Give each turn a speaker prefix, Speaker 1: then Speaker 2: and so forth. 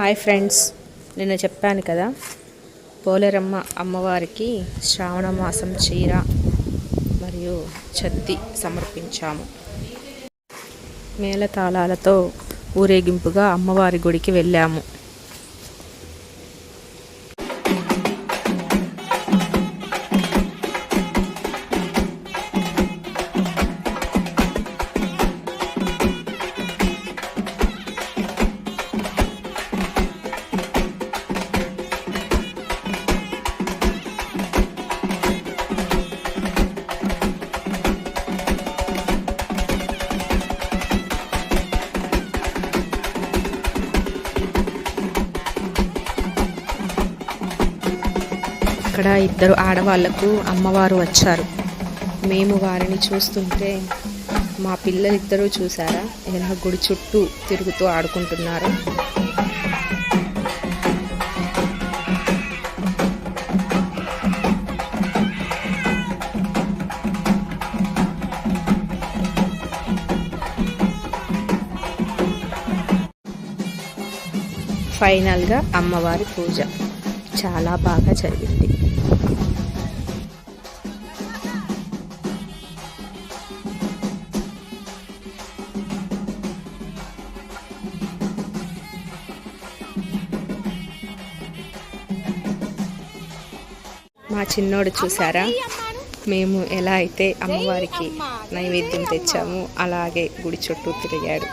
Speaker 1: Hi friends, నిన్న చెప్పాను కదా పోలేరమ్మ అమ్మవారికి శ్రావణ మాసం చీర మరియు చద్ది సమర్పించాము. మేళతాళాలతో ఊరేగింపుగా అమ్మవారి గుడికి వెళ్ళాము. అక్కడ ఇద్దరు ఆడవాళ్లకు అమ్మవారు వచ్చారు. మేము వారిని చూస్తుంటే మా పిల్లలిద్దరూ చూసారా ఇలా గుడి చుట్టూ తిరుగుతూ ఆడుకుంటున్నారు. ఫైనల్గా అమ్మవారి పూజ చాలా బాగా జరిగింది. మా చిన్నోడు చూసారా, మేము ఎలా అయితే అమ్మవారికి నైవేద్యం తెచ్చామో అలాగే గుడి చుట్టూ తిరిగాడు.